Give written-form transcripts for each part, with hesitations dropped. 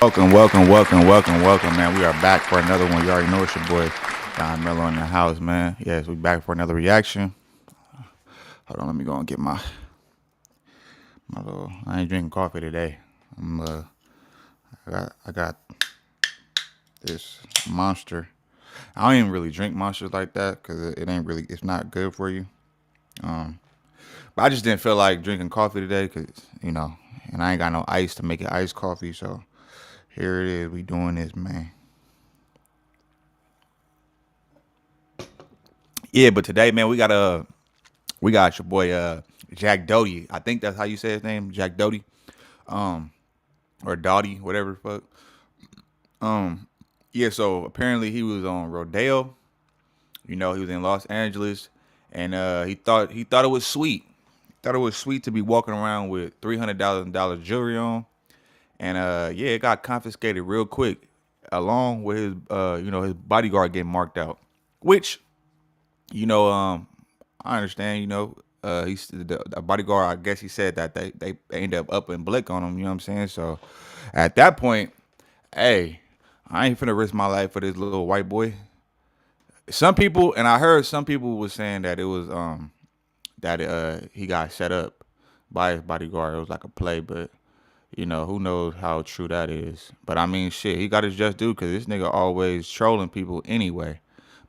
Welcome, man. We are back for another one. You already know it's your boy Don Mello in the house, man. Yes, we back for another reaction. Hold on, let me go and get my little. I ain't drinking coffee today. I got this Monster. I don't even really drink Monsters like that because it ain't really. It's not good for you. But I just didn't feel like drinking coffee today because and I ain't got no ice to make it iced coffee. So here it is. We doing this, man. Yeah, but today, man, we got your boy Jack Doty. I think that's how you say his name, Jack Doty, or Dottie, whatever the fuck. Yeah, so apparently he was on Rodeo. He was in Los Angeles, and he thought it was sweet. Thought it was sweet to be walking around with $300,000 jewelry on, and yeah, it got confiscated real quick, along with his bodyguard getting marked out, which you know, I understand. He's the bodyguard. I guess he said that they ended up and blick on him. You know what I'm saying? So at that point, hey, I ain't finna risk my life for this little white boy. Some people, and I heard some people was saying that it was that he got set up by his bodyguard. It was like a play, but who knows how true that is. But I mean, shit, he got his just due because this nigga always trolling people anyway.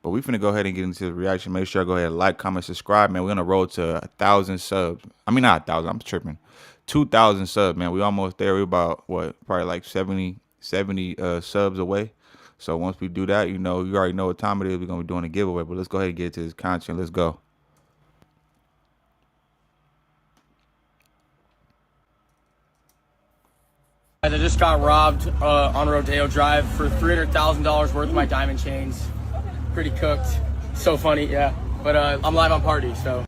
But we finna go ahead and get into the reaction. Make sure I go ahead and like, comment, subscribe, man. We're gonna roll to 1,000 subs. I mean, not 1,000. I'm tripping. 2,000 subs, man. We almost there. We about what? Probably like 70 subs away. So once we do that, you already know what time it is. We're gonna be doing a giveaway. But let's go ahead and get to this content. Let's go. I just got robbed on Rodeo Drive for $300,000 worth of my diamond chains. Pretty cooked. So funny, yeah. But I'm live on Party, so.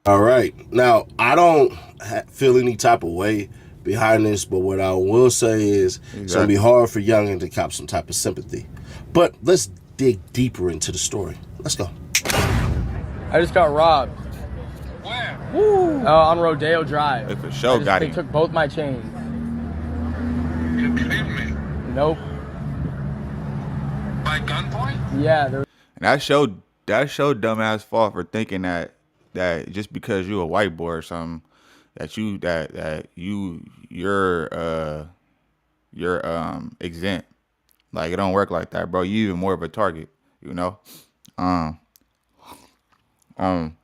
All right. Now, I don't feel any type of way behind this, but what I will say is it's going to be hard for Youngin to cop some type of sympathy. But let's dig deeper into the story. Let's go. I just got robbed. Where? On Rodeo Drive. They for sure got They him. took both my chains. You kidding me? Nope. By gunpoint? Yeah, And that showed dumbass fault for thinking that just because you a white boy or something you're exempt. Like, it don't work like that, bro. You even more of a target, you know. Um, um,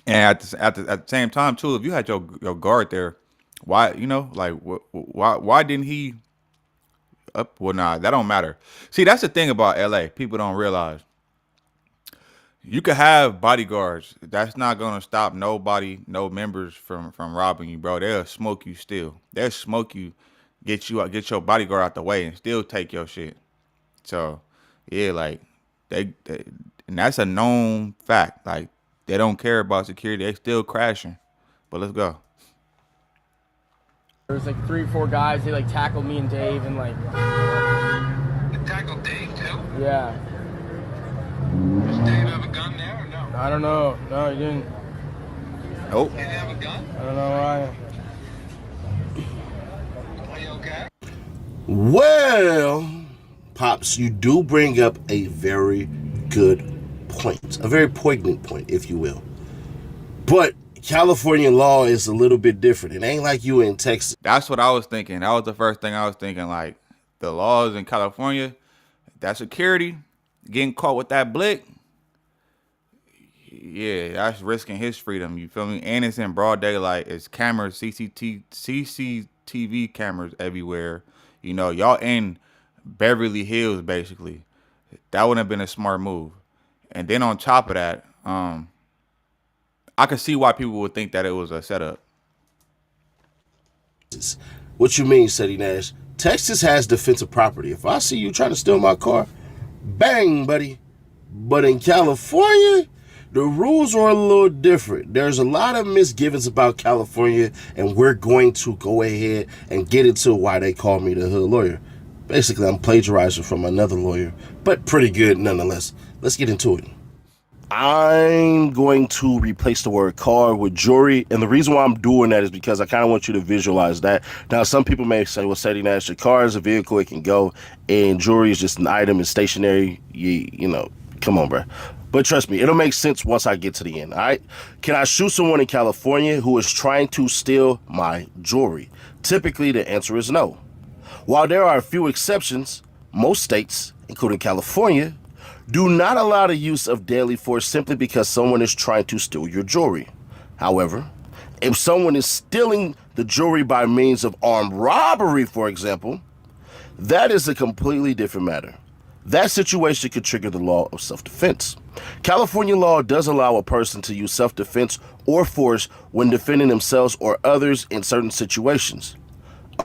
and at the same time too, if you had your guard there, why why didn't he up? Well, nah, that don't matter. See, that's the thing about LA. People don't realize you could have bodyguards. That's not gonna stop nobody, no members from robbing you, bro. They'll smoke you still. They'll smoke you, get your bodyguard out the way, and still take your shit. So yeah, like they and that's a known fact. Like, they don't care about security. They still crashing. But let's go. there was like 3 or 4 guys. They like tackled me and Dave and like, You tackled Dave too? yeah. Does Dave have a gun there or no? I don't know. No, he didn't. Nope. He didn't have a gun? I don't know why. Are you okay? Well, Pops, you do bring up a very good point, a very poignant point, if you will. But California law is a little bit different. It ain't like you in Texas. That's what I was thinking. That was the first thing I was thinking. Like, the laws in California, that security, getting caught with that blick, yeah, that's risking his freedom. You feel me? And it's in broad daylight. It's cameras, CCTV cameras everywhere. Y'all in Beverly Hills, basically. That wouldn't have been a smart move. And then on top of that, I could see why people would think that it was a setup. What you mean, Seti Nash? Texas has defensive property. If I see you trying to steal my car, bang, buddy. But in California, the rules are a little different. There's a lot of misgivings about California, and we're going to go ahead and get into why they call me the hood lawyer. Basically, I'm plagiarizing from another lawyer, but pretty good nonetheless. Let's get into it. I'm going to replace the word car with jewelry, and the reason why I'm doing that is because I kind of want you to visualize that. Now, some people may say, well, Sadie Nash, your car is a vehicle, it can go, and jewelry is just an item, it's stationary, you know, come on, bro. But trust me, it'll make sense once I get to the end, all right? Can I shoot someone in California who is trying to steal my jewelry? Typically, the answer is no. While there are a few exceptions, most states, including California, do not allow the use of deadly force simply because someone is trying to steal your jewelry. However, if someone is stealing the jewelry by means of armed robbery, for example, that is a completely different matter. That situation could trigger the law of self-defense. California law does allow a person to use self-defense or force when defending themselves or others in certain situations.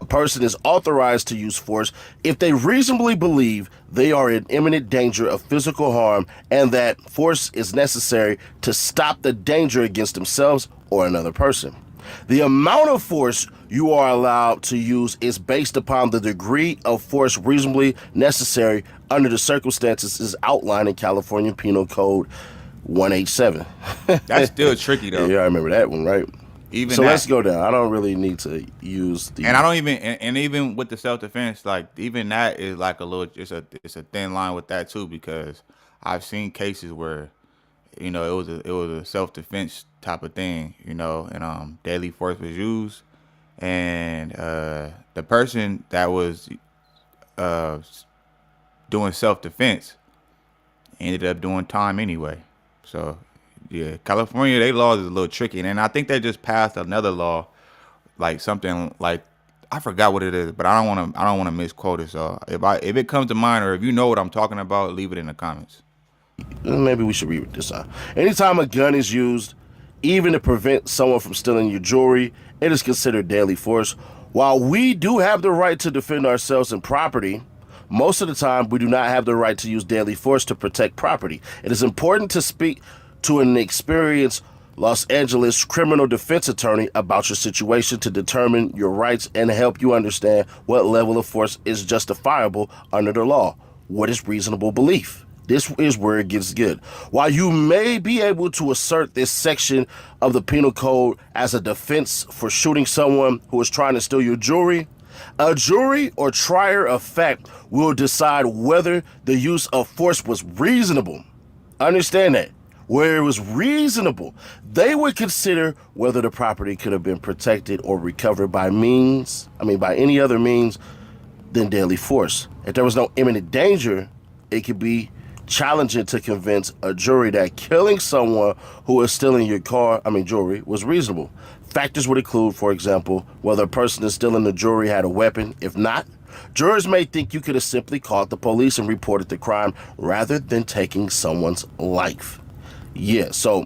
A person is authorized to use force if they reasonably believe they are in imminent danger of physical harm and that force is necessary to stop the danger against themselves or another person. The amount of force you are allowed to use is based upon the degree of force reasonably necessary under the circumstances as outlined in California Penal Code 187. That's still tricky though. Yeah, I remember that one, right? Even so that, let's go down. I don't really need to use the. and I don't even, and even with the self defense, like even that is like a little, it's a thin line with that too, because I've seen cases where, you know, it was a self defense type of thing, you know, and deadly force was used, and the person that was doing self defense ended up doing time anyway. So yeah, California, they laws is a little tricky, and I think they just passed another law, like something like, I forgot what it is, but I don't want to misquote it. So if it comes to mind, or if you know what I'm talking about, leave it in the comments. Maybe we should read this out. Anytime a gun is used, even to prevent someone from stealing your jewelry, it is considered deadly force. While we do have the right to defend ourselves and property, most of the time we do not have the right to use deadly force to protect property. It is important to speak to an experienced Los Angeles criminal defense attorney about your situation to determine your rights and help you understand what level of force is justifiable under the law. What is reasonable belief? This is where it gets good. While you may be able to assert this section of the penal code as a defense for shooting someone who is trying to steal your jewelry, a jury or trier of fact will decide whether the use of force was reasonable. Understand that. Where it was reasonable, they would consider whether the property could have been protected or recovered by any other means than deadly force. If there was no imminent danger, it could be challenging to convince a jury that killing someone who is stealing your jewelry was reasonable. Factors would include, for example, whether a person is stealing the jewelry had a weapon. If not, jurors may think you could have simply called the police and reported the crime rather than taking someone's life. Yeah, so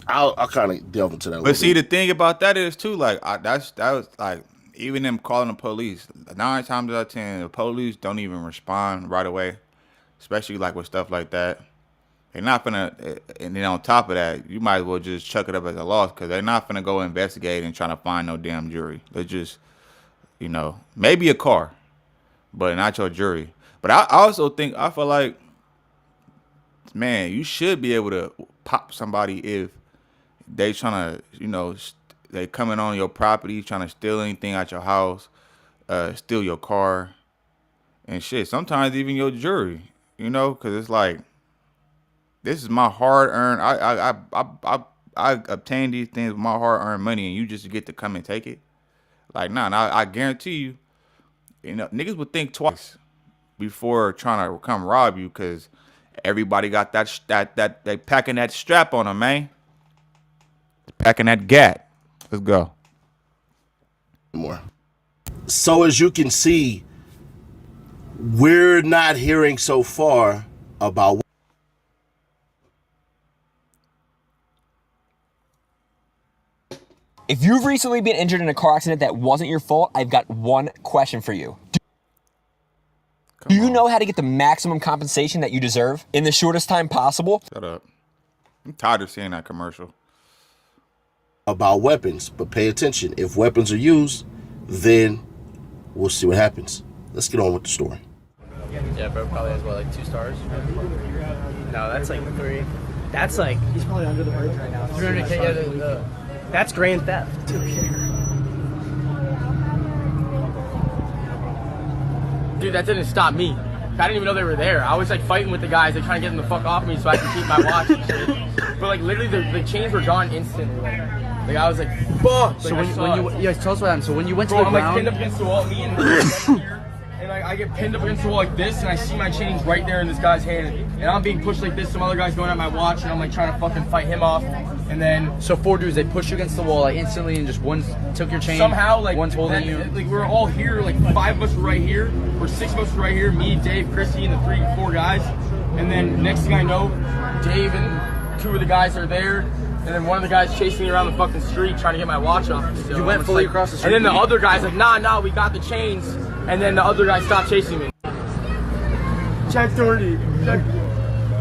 I'll kind of delve into that. But see, the thing about that is too, like that was like, even them calling the police, 9 times out of 10, the police don't even respond right away, especially like with stuff like that. They're not gonna, and then on top of that, you might as well just chuck it up as a loss, because they're not gonna go investigate and try to find no damn jury. They're just, you know, maybe a car, but not your jury. But I also think, I feel like, man, you should be able to pop somebody if they trying to, you know, they coming on your property, trying to steal anything out your house, steal your car, and shit. Sometimes even your jewelry, you know, because it's like, this is my hard-earned. I obtained these things with my hard-earned money, and you just get to come and take it. Like, nah, I guarantee you, you know, niggas would think twice before trying to come rob you, because everybody got that they packing that strap on them, man. Packing that gat. Let's go. More. So as you can see, we're not hearing so far about. If you've recently been injured in a car accident that wasn't your fault, I've got one question for you. Do you know how to get the maximum compensation that you deserve in the shortest time possible? Shut up. I'm tired of seeing that commercial. About weapons, but pay attention. If weapons are used, then we'll see what happens. Let's get on with the story. Yeah, bro probably has, what, like 2 stars? No, that's like 3. That's like, he's probably under the bridge right now. 300K, yeah, that's grand theft. Dude, that didn't stop me. I didn't even know they were there. I was like fighting with the guys, like trying to get them the fuck off me so I could keep my watch and shit. But like literally the chains were gone instantly. Like I was like, fuck. So like, when you yeah, tell us what happened. So when you went to the I'm ground, like pinned up against the wall, me and here, and like I get pinned up against the wall like this, and I see my chains right there in this guy's hand, and I'm being pushed like this. Some other guy's going at my watch, and I'm like trying to fucking fight him off, and then so 4 dudes, they pushed you against the wall like instantly, and just one took your chain. somehow like one's holding then, you. like we were all here, like 5 of us were right here, or 6 of us were right here, me, Dave, Chrissy, and the 4 guys, and then next thing I know, Dave and 2 of the guys are there. And then one of the guys chasing me around the fucking street trying to get my watch off me. So You went I'm fully like, across the street? And then the other guy's like, nah, we got the chains. And then the other guy stopped chasing me. Jack Doherty.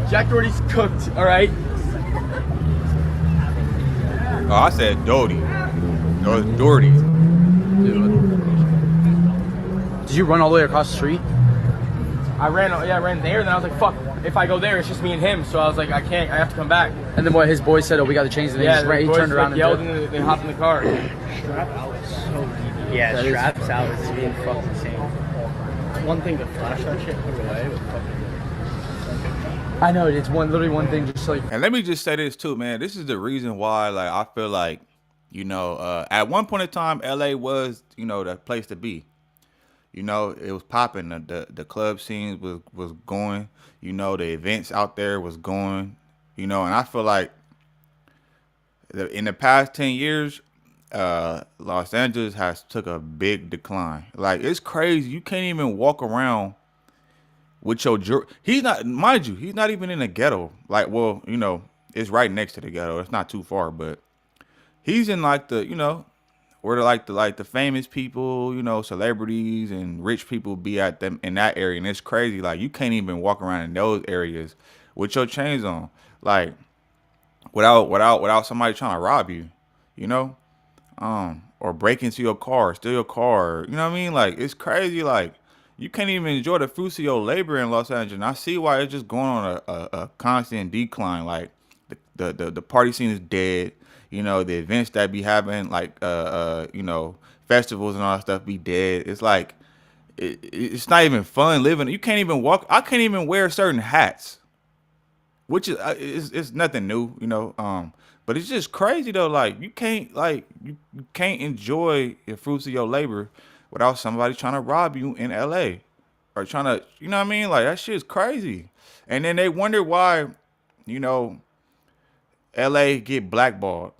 Jack Doherty's cooked, all right? Oh, I said Doherty. No, it's Doherty. Did you run all the way across the street? I ran there, and then I was like, fuck, if I go there, it's just me and him. So I was like, I have to come back. And then what his boys said, oh, we got the chains, and they just ran, he boys, turned around like, yelled and and they hopped in the car. Yeah, straps out is being fucking insane. It's one thing to flash that shit, put it away, but fucking. I know, it's literally one thing, just like. And let me just say this too, man. This is the reason why, like, I feel like, you know, at one point in time, LA was, you know, the place to be. You know, it was popping. The club scenes was going. You know, the events out there was going. You know, and I feel like in the past 10 years, Los Angeles has took a big decline. Like, it's crazy. You can't even walk around with your jewelry. He's not, mind you, he's not even in the ghetto. Like, well, you know, it's right next to the ghetto. It's not too far, but he's in like the, you know, where the famous people, you know, celebrities and rich people be at them in that area. And it's crazy. Like, you can't even walk around in those areas with your chains on. Like, without somebody trying to rob you, you know, or break into your car, steal your car. You know what I mean? Like, it's crazy. Like, you can't even enjoy the fruits of your labor in Los Angeles. And I see why it's just going on a constant decline. Like, the party scene is dead. You know, the events that be having, like, you know, festivals and all that stuff be dead. It's like, it's not even fun living. You can't even walk. I can't even wear certain hats, which is it's nothing new, you know. But it's just crazy though. Like, you can't enjoy the fruits of your labor without somebody trying to rob you in LA or trying to, you know what I mean? Like, that shit is crazy. And then they wonder why, you know, LA get blackballed.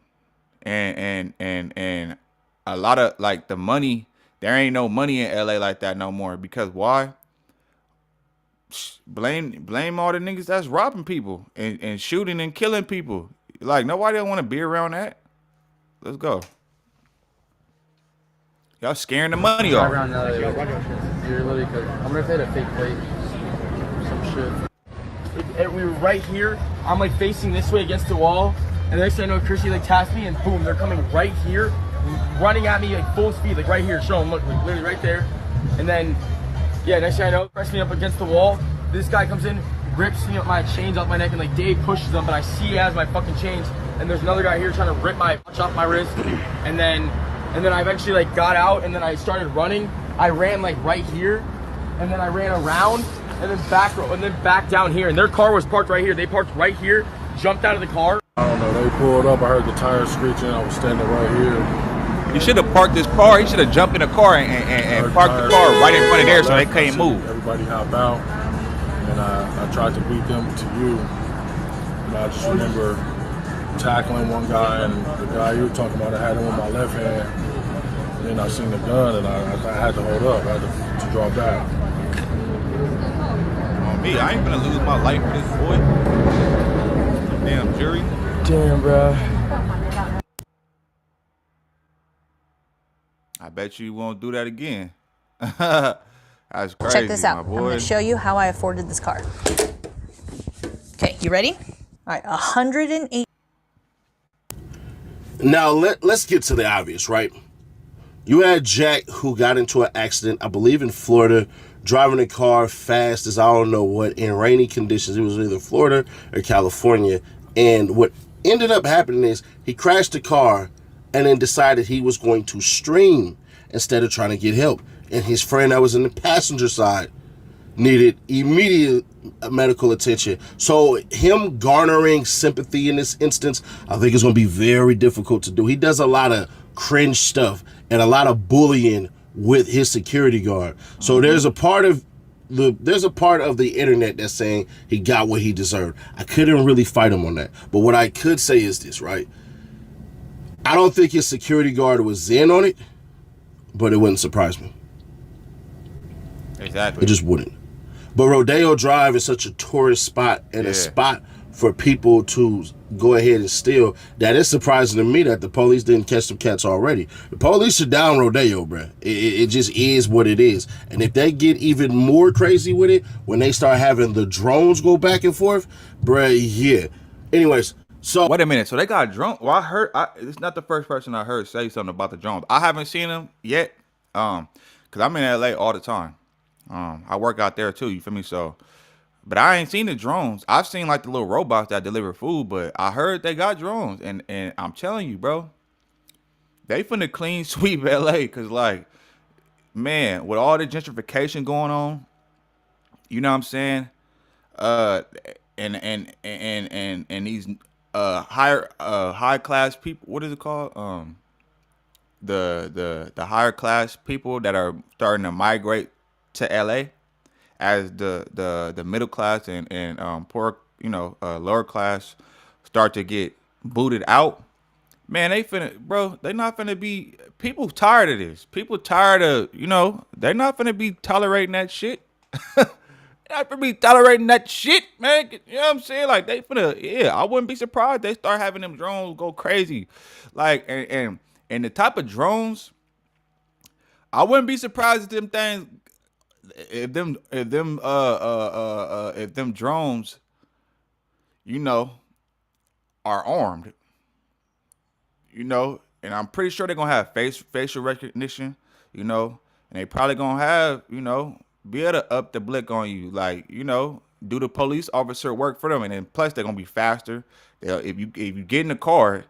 And a lot of, like, the money, there ain't no money in LA like that no more. Because why? Blame all the niggas that's robbing people and shooting and killing people. Like, nobody don't want to be around that. Let's go. Y'all scaring the money off. Around you're literally good. I'm gonna hit a fake plate. Some shit. We were right here. I'm like facing this way against the wall. And the next thing I know, Chrissy like taps me, and boom, they're coming right here, running at me like full speed, like right here. Show them, look, like literally right there. And then, yeah, next thing I know, press me up against the wall. This guy comes in, rips me up my chains off my neck, and like Dave pushes them, but I see he has my fucking chains. And there's another guy here trying to rip my watch off my wrist. And then I eventually like got out, and then I started running. I ran like right here, and then I ran around, and then back down here. And their car was parked right here. They parked right here, jumped out of the car. I don't know, they pulled up, I heard the tires screeching, I was standing right here. He should have parked his car. He should have jumped in the car and parked the car right in front of there so they couldn't move. Everybody hopped out, and I tried to beat them to you. And I just remember tackling one guy, and the guy you were talking about, I had him with my left hand. And then I seen the gun, and I had to hold up, I had to draw back. On me, I ain't gonna lose my life for this boy. Damn jury. Damn, bro. I bet you won't do that again. That's crazy. Check this out. My I'm boy. going to show you how I afforded this car. Okay, you ready? All right, 108. Now, let's get to the obvious, right? You had Jack, who got into an accident, I believe in Florida, driving a car fast as I don't know what, in rainy conditions. It was either Florida or California. And what ended up happening is he crashed the car and then decided he was going to stream instead of trying to get help. And his friend that was in the passenger side needed immediate medical attention. So him garnering sympathy in this instance, I think is going to be very difficult to do. He does a lot of cringe stuff and a lot of bullying with his security guard. So there's a part of the internet that's saying he got what he deserved. I couldn't really fight him on that. But what I could say is this, right? I don't think his security guard was in on it, but it wouldn't surprise me. Exactly. It just wouldn't. But Rodeo Drive is such a tourist spot and a spot for people to go ahead and steal that it's surprising to me that the police didn't catch some cats already. The police are down Rodeo, bruh. It just is what it is. And if they get even more crazy with it, when they start having the drones go back and forth, bruh, yeah. Anyways, so... Wait a minute. So they got drones? Well, it's not the first person I heard say something about the drones. I haven't seen them yet, because I'm in LA all the time. I work out there too, you feel me? So, but I ain't seen the drones. I've seen like the little robots that deliver food, but I heard they got drones, and I'm telling you, bro, they finna clean sweep LA, cause like, man, with all the gentrification going on, you know what I'm saying? And these high class people, what is it called? The higher class people that are starting to migrate to LA, as the middle class and poor, lower class start to get booted out. Man, they not finna be, people tired of this. People tired of, they're not finna be tolerating that shit. Not finna be tolerating that shit, man. You know what I'm saying? Like, they finna, I wouldn't be surprised they start having them drones go crazy. Like, and the type of drones, I wouldn't be surprised if them things, if them drones, are armed, and I'm pretty sure they're gonna have facial recognition, and they probably gonna have, be able to up the blick on you, like, do the police officer work for them, and then plus they're gonna be faster. If you get in the car,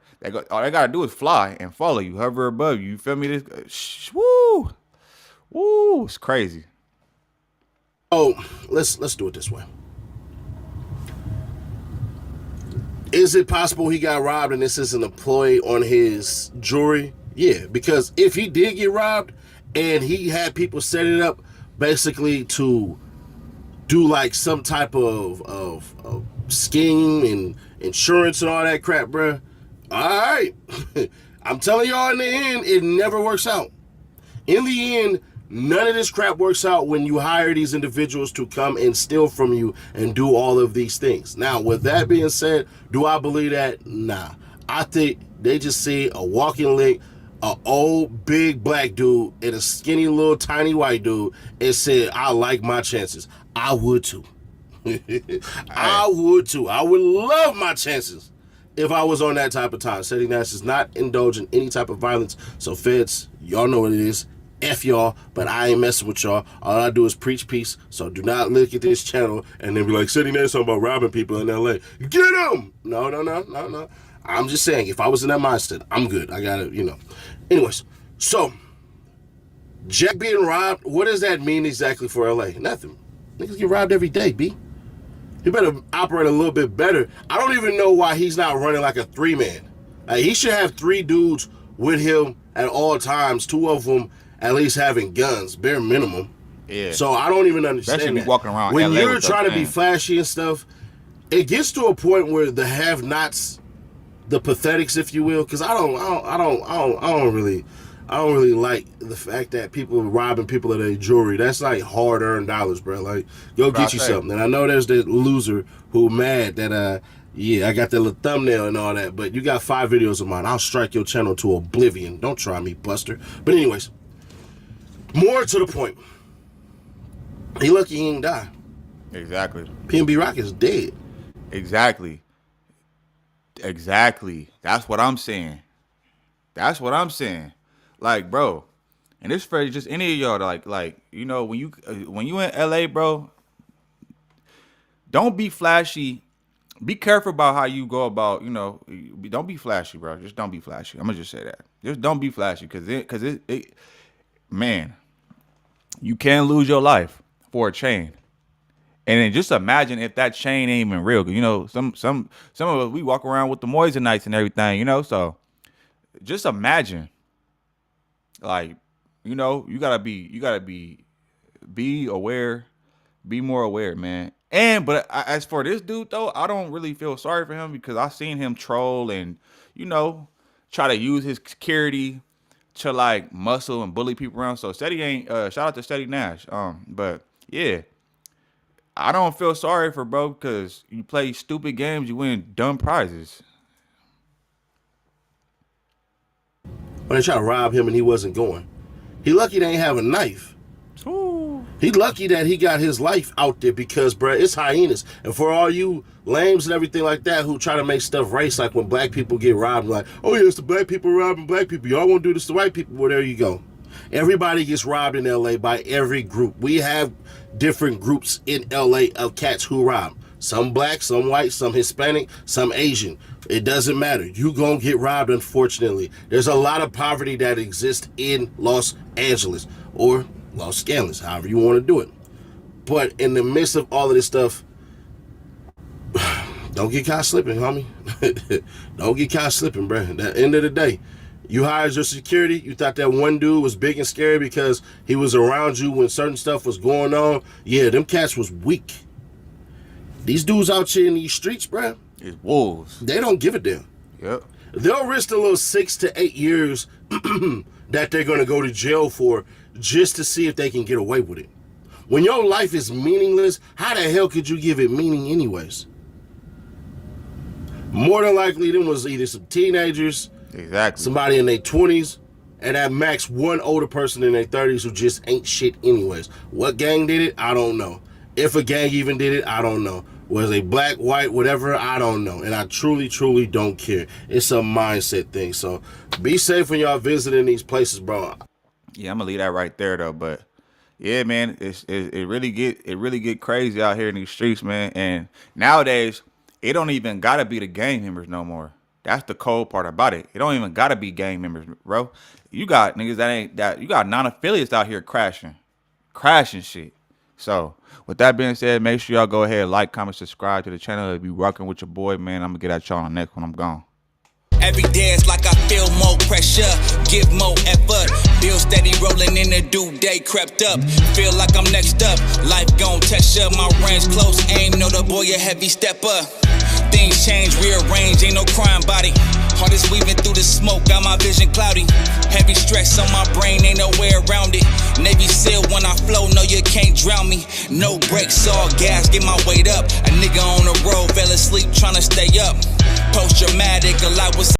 all they gotta do is fly and follow you, hover above you. You feel me? This, woo, it's crazy. Oh, let's do it this way. Is it possible he got robbed and this is an employee on his jewelry? Yeah, because if he did get robbed and he had people set it up basically to do like some type of scheme and insurance and all that crap, bruh. All right. I'm telling y'all, in the end, it never works out. In the end, none of this crap works out when you hire these individuals to come and steal from you and do all of these things. Now, with that being said, do I believe that? Nah. I think they just see a walking lick, an old big black dude and a skinny little tiny white dude and said, I like my chances. I would too. I would too. I would love my chances if I was on that type of time. Setting Nash does not indulge in any type of violence. So feds, y'all know what it is. F y'all, but I ain't messing with y'all. All I do is preach peace. So do not look at this channel and then be like, Setting Nash talking about robbing people in LA. Get them! No. I'm just saying, if I was in that mindset, I'm good. I gotta, Anyways, so Jack being robbed, what does that mean exactly for LA? Nothing. Niggas get robbed every day, B. He better operate a little bit better. I don't even know why he's not running like a 3-man. Like, he should have 3 dudes with him at all times, 2 of them at least having guns, bare minimum. Yeah. So I don't even understand especially that. Walking around when LA you're trying to be flashy and stuff, it gets to a point where the have-nots, the pathetics, if you will, because I don't really like the fact that people are robbing people of their jewelry. That's like hard-earned dollars, bro. Like, go get you something. And I know there's that loser who mad that I got that little thumbnail and all that, but you got 5 videos of mine. I'll strike your channel to oblivion. Don't try me, Buster. But anyways, more to the point. He lucky he ain't die. Exactly. PNB Rock is dead. Exactly. That's what I'm saying. Like, bro, and this for just any of y'all, like when you in LA, bro, don't be flashy be careful about how you go about, you know, don't be flashy, bro. Just don't be flashy. I'm gonna just say that. Just don't be flashy, cause it man, you can lose your life for a chain. And then just imagine if that chain ain't even real. You know, some of us, we walk around with the Moissanite and everything, you know. So just imagine, like, you know, you gotta be aware, be more aware, man. But as for this dude though, I don't really feel sorry for him because I seen him troll and, you know, try to use his security to like muscle and bully people around. So Steady ain't shout out to Steady Nash. But yeah. I don't feel sorry for bro because you play stupid games, you win dumb prizes. When they try to rob him and he wasn't going. He lucky they ain't have a knife. Ooh. He lucky that he got his life out there because, bruh, it's hyenas. And for all you lames and everything like that who try to make stuff race, like when black people get robbed, like, oh yeah, it's the black people robbing black people. Y'all won't do this to white people. Well, there you go. Everybody gets robbed in LA by every group. We have different groups in LA of cats who rob. Some black, some white, some Hispanic, some Asian. It doesn't matter. You gonna get robbed, unfortunately. There's a lot of poverty that exists in Los Angeles or Los Angeles, however you want to do it. But in the midst of all of this stuff, don't get caught slipping, homie. Don't get caught slipping, bro. At the end of the day, you hired your security. You thought that one dude was big and scary because he was around you when certain stuff was going on. Yeah, them cats was weak. These dudes out here in these streets, bro, it's wolves. They don't give a damn. Yep. They'll risk a little 6 to 8 years that they're going to go to jail for just to see if they can get away with it. When your life is meaningless, how the hell could you give it meaning anyways? More than likely, them was either some teenagers, exactly, somebody in their 20s, and at max one older person in their 30s who just ain't shit anyways. What gang did it? I don't know. If a gang even did it, I don't know. Was they black, white, whatever, I don't know. And I truly, truly don't care. It's a mindset thing. So be safe when y'all visiting these places, bro. Yeah, I'm gonna leave that right there though. But yeah, man, it really get crazy out here in these streets, man. And nowadays, it don't even gotta be the gang members no more. That's the cold part about it. It don't even gotta be gang members, bro. You got niggas you got non-affiliates out here crashing shit. So with that being said, make sure y'all go ahead, like, comment, subscribe to the channel. If you rocking with your boy, man, I'm gonna get at y'all on the next one. I'm gone. Every day it's like I feel more pressure, give more effort. Bill steady rolling in the due day crept up. Feel like I'm next up, life gon' test ya. My range close aim, know the boy a heavy stepper. Things change, rearrange, ain't no crime body. Heart is weaving through the smoke, got my vision cloudy. Heavy stress on my brain, ain't no way around it. Navy SEAL when I flow, no you can't drown me. No brakes, all gas, get my weight up. A nigga on the road, fell asleep tryna stay up. Post-traumatic, a lot was